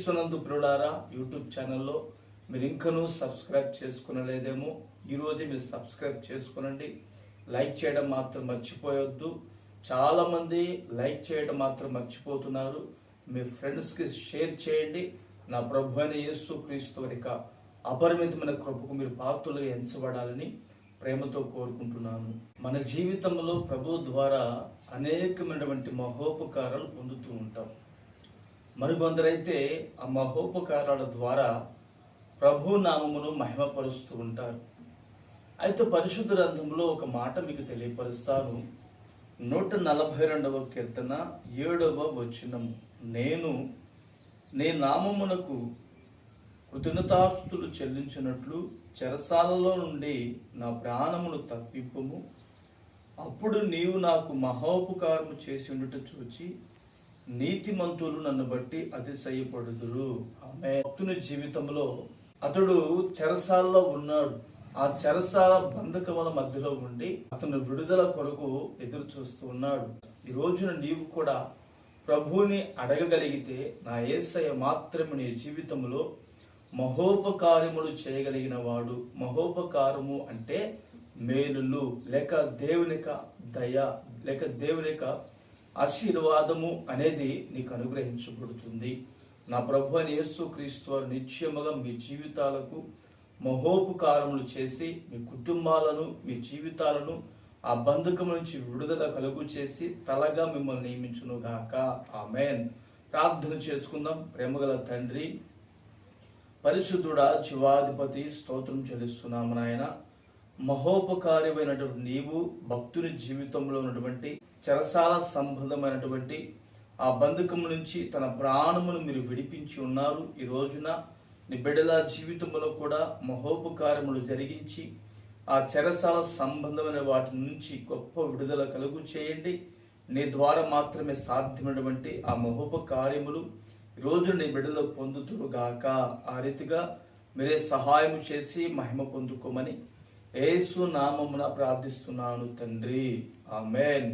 క్రీస్తునందు ప్రియులారా, యూట్యూబ్ ఛానల్లో మీరు ఇంకనూ సబ్స్క్రైబ్ చేసుకునలేదేమో, ఈరోజే మీరు సబ్స్క్రైబ్ చేసుకునండి. లైక్ చేయడం మాత్రం మర్చిపోయొద్దు. చాలామంది లైక్ చేయడం మాత్రం మర్చిపోతున్నారు. మీ ఫ్రెండ్స్కి షేర్ చేయండి. నా ప్రభు అయిన యేసు క్రీస్తు వారిక అపరిమితమైన కృపకు మీరు పాత్రలుగా ఎంచబడాలని ప్రేమతో కోరుకుంటున్నాను. మన జీవితంలో ప్రభు ద్వారా అనేకమైనటువంటి మహోపకారాలు పొందుతూ ఉంటాం. మరికొందరైతే ఆ మహోపకారాల ద్వారా ప్రభు నామమును మహిమపరుస్తూ ఉంటారు. అయితే పరిశుద్ధ గ్రంథంలో ఒక మాట మీకు తెలియపరుస్తాను. 142వ కీర్తన 7వ వచనం, నేను నీ నామమునకు కృతజ్ఞతాస్తుతులు చెల్లించినట్లు చెరసాలలో నుండి నా ప్రాణమును తప్పింపుము. అప్పుడు నీవు నాకు మహోపకారము చేసి ఉండుట చూచి నీతిమంతులు నన్ను బట్టి అతిశయపడుదురు. ఆమె భక్తుని జీవితంలో అతడు చెరసాలలో ఉన్నాడు. ఆ చెరసాల బంధకముల మధ్యలో ఉండి అతను విడుదల కొరకు ఎదురు చూస్తూ ఉన్నాడు. ఈ రోజున నీవు కూడా ప్రభువుని అడగగలిగితే, నా యేసయ్య మాత్రమే నీ జీవితంలో మహోపకారములు చేయగలిగిన వాడు. మహోపకారము అంటే మేలులు, లేక దేవునిక దయ, లేక దేవునిక ఆశీర్వాదము అనేది నీకు అనుగ్రహించబడుతుంది. నా ప్రభు అయిన యేసు క్రీస్తు వారు నిశ్చయముగా మీ జీవితాలకు మహోపకారములు చేసి మీ కుటుంబాలను, మీ జీవితాలను ఆ బంధకం నుంచి విడుదల కలుగు చేసి తలగా మిమ్మల్ని నియమించును గాక. ఆమేన్. ప్రార్థన చేసుకుందాం. ప్రేమగల తండ్రి, పరిశుద్ధుడా, జీవాధిపతి, స్తోత్రం చెల్లిస్తున్నాము నాయన. మహోపకారమైనటువంటి నీవు భక్తుని జీవితంలో ఉన్నటువంటి చెరసాల సంబంధమైనటువంటి ఆ బంధకం నుంచి తన ప్రాణమును మీరు విడిపించి ఉన్నారు. ఈ రోజున నీ బిడ్డల జీవితంలో కూడా మహోపకారములు జరిగించి ఆ చెరసాల సంబంధమైన వాటి నుంచి గొప్ప విడుదల కలుగు చేయండి. నీ ద్వారా మాత్రమే సాధ్యమైనటువంటి ఆ మహోపకార్యములు ఈరోజు నీ బిడ్డలు పొందుతురుగాక. ఆ రీతిగా మీరే సహాయం చేసి మహిమ పొందుకోమని యేసు నామమున ప్రార్థిస్తున్నాను తండ్రి. ఆమేన్.